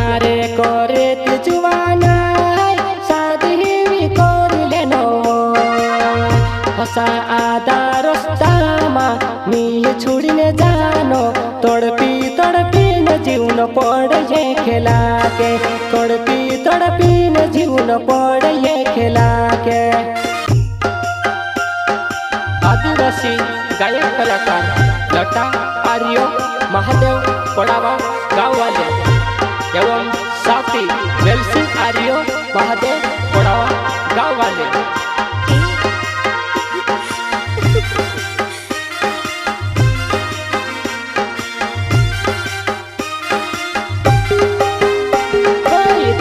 प्यारे करे जुवाना शादी कर लेनो हसा आधा रस्तामा मिल छुड़ीने जानो तड़पी तड़पी न जीवन पड़े खेला के तड़पी तड़पी न जीवन पड़े खेला के। आदिवासी गायक कलाकार लता आर्यो महादेव पड़ावा गाँव वाले एवं साथी वेलसी आर्यो महादेव पड़ावा गाँव वाले।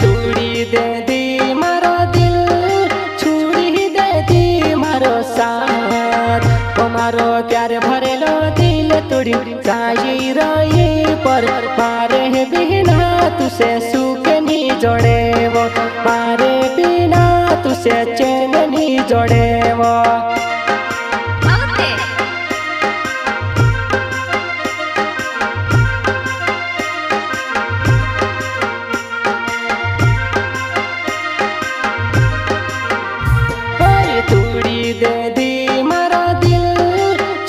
तूड़ी दे दी मारो दिल छुड़ी दे दी मारो साथ मारो प्यार भरेलो दिल तोड़ी चाहिए रही पर मारे बिना तुसे सुख नहीं जोड़े वो मारे बिना तुसे चैन नहीं जोड़े वो। तूड़ी दे दी मारो दिल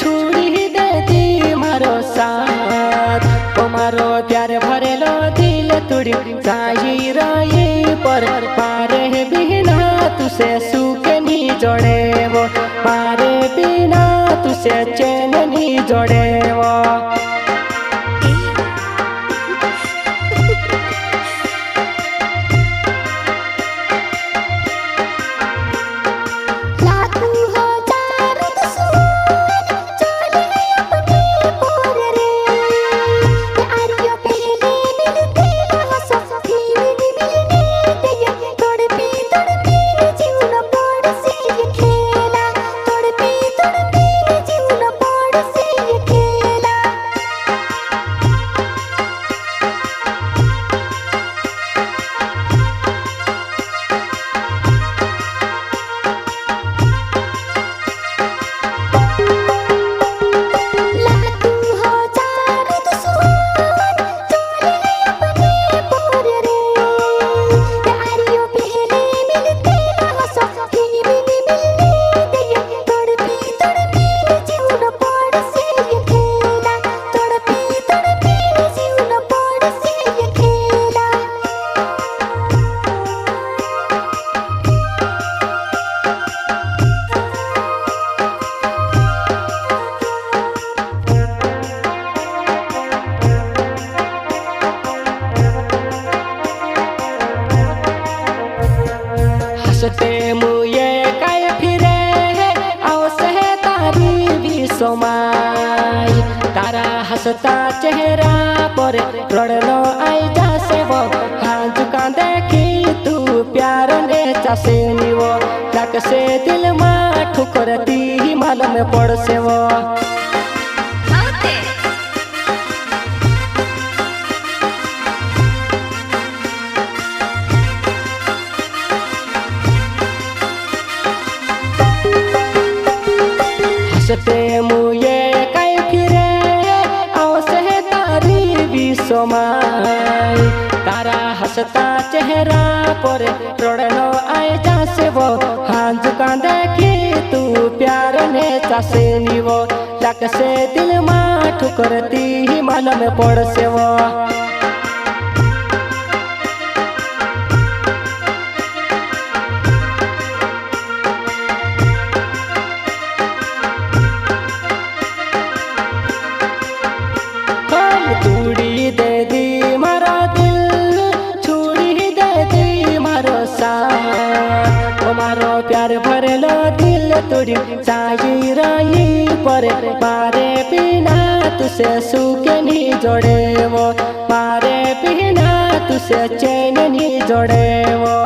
छुड़ी दे दी मारो साथ मारो प्यार भरेलो दिल तोड़ी चाहिए रही पर मारे बिना तुसे सुख नहीं जोड़े वो मारे बिना तुसे चैन नहीं जोड़े वो। हंसते मुए काय फिरे आवसे तारी भी समाय तारा हंसता चेहरा पर रड़नो आई जासे वो हाँ झुका देखी तू प्यार ने चासे नीवो तक से दिल में ठुकरती ही मालूम पड़ से वो। हंसते मुए काय फिरे आवसे तारी भी समाय तारा हंसता चेहरा पर रोड़नो आए जासे वो हाँ झुका देखी तू प्यार ने चासे नीवो तक से दिल में ठुकरती ही मालूम पड़ से वो। तूड़ी दे दी मारो दिल छुड़ी दे दी मारो साथ मारो प्यार भरेलो दिल तोड़ी चाहिए रही पर मारे बिना तुसे सुख नहीं जोड़े वो मारे बिना तुसे चैन नहीं जोड़े वो।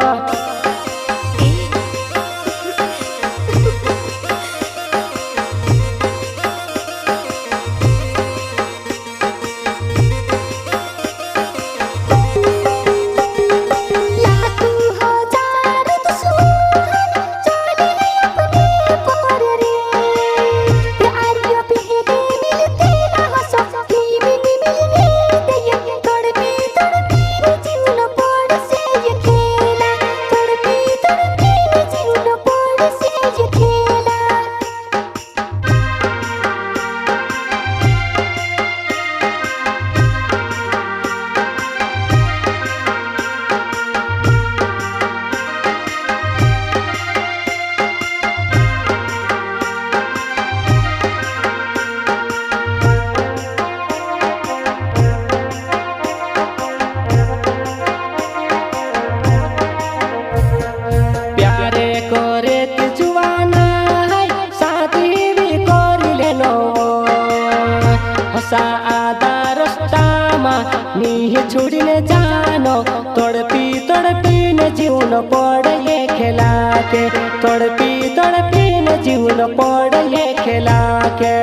तड़पी तड़पी न जीवन पड़े खेला के तड़पी तड़पी न जीवन पड़े खेला के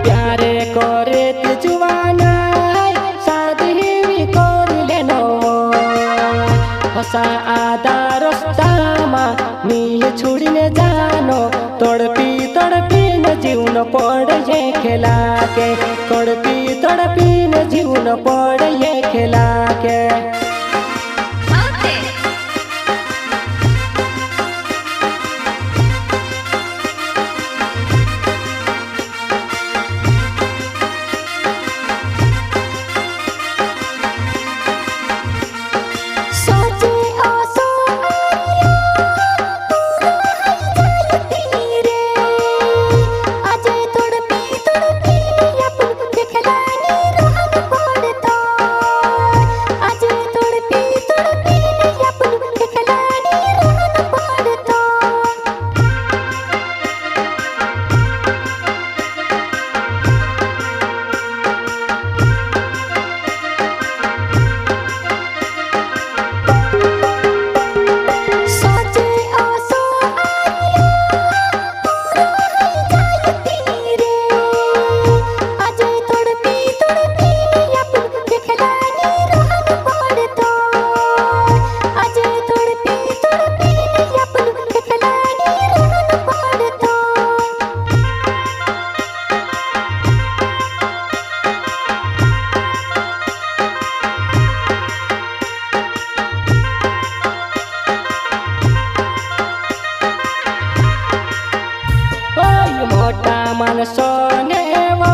प्यारे करे जुवाना शादी भी कर लेनो हसा आधा रास्तामा मिल छुड़ने जानो तड़पी तड़पी न जीवन पड़े खेला के तड़पी तड़पी न जीवन पड़े खेला के मन सोने वो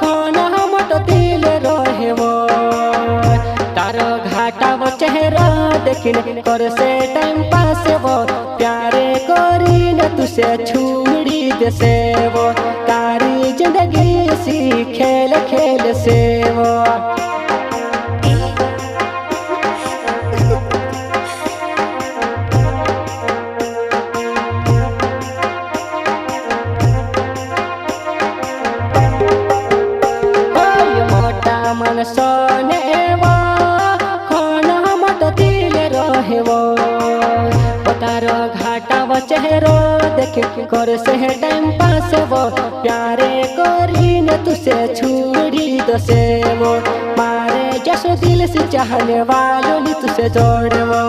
कोना मत दिल रहे वो तारो घाटा वो चेहरा देखने कर से टाइम पास वो प्यारे कोरी न तुसे छुड़ी दे से वो तारी जिंदगी सी खेल खेल से वो मन सोने वो खोना मत दिल रहे वो तारो घाटा वो चेहरो देख कर से टाइम पास वो प्यारे कोरी न तुसे छुड़ी दो से वो मारे जैसे दिल से चाहने वालों ने तुसे जोड़ वो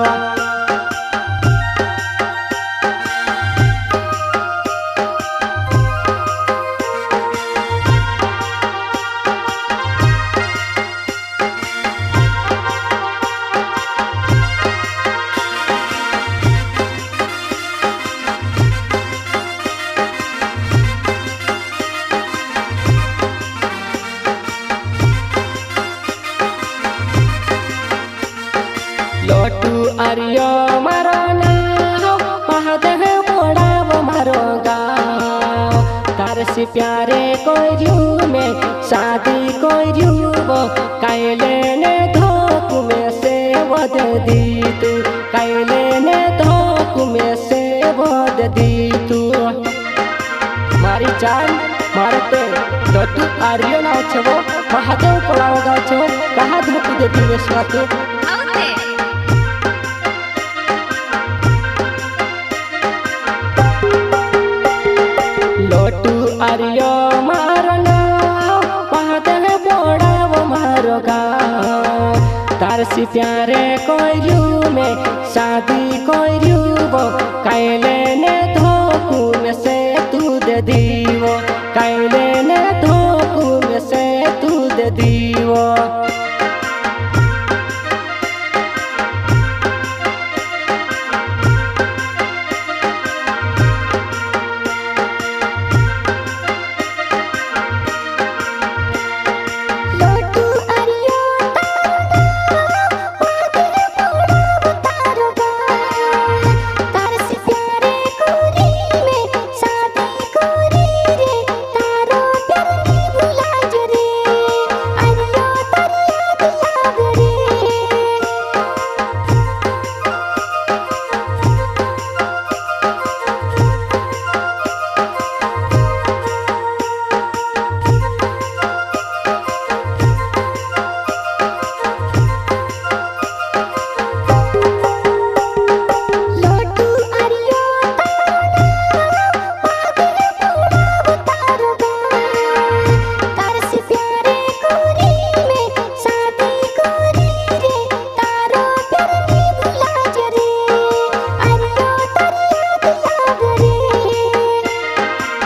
लोटू आर्यो मारो नाव महादेव मोड़ा वो मारो गाँव तार से प्यारे कोई रू में शादी कोई रू वो कैले ने धोख में से वो दे दी तू कैले ने धोख में से वो दे दी तू मारी जान मारते लोटू आर्यो नाव छवो महादेव पड़ाव गाँव छो कहाँ धोख दे दी में स्वाति लोटू आर्यो मारो नाव महादेव बोड़ा वो मारो गाँव तार से प्यारे कोई रू में शादी कोई रू वो कैले ने धोखू में से तू दे दीवो कैले ने धोखू में से तू दे दीवो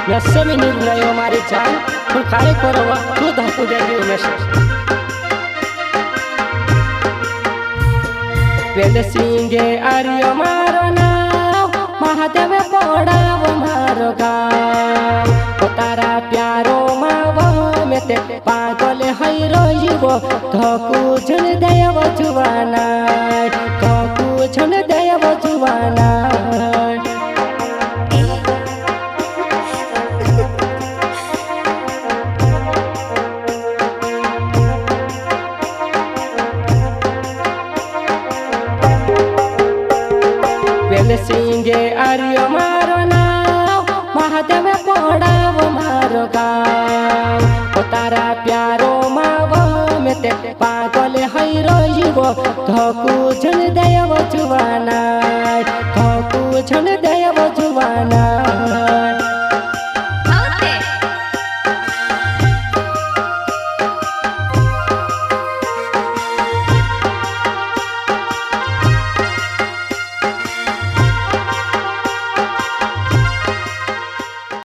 નસમી નિર્ણયો મારી જાન પણ કારે કરવા તું ધાતુ દેવી ઉમેશ વેલસિંગે આર્યો મારો નામ મહાદેવે પડાવો મારો ગામ તારા પ્યારો માં મેં તે પાગલ હૈરો જીવો ધકુ જન દેવ જુવાના ધકુ જન દેવ જુવાના વેલસિંગે આર્યો મારો નામ મહાદેવે પડાવો મારો ગામ તારા પ્યારો માં મેં તે પાગલ હૈરો જીવો ધકુ જન દેવ જુવાના ધકુ જન દેવ જુવાના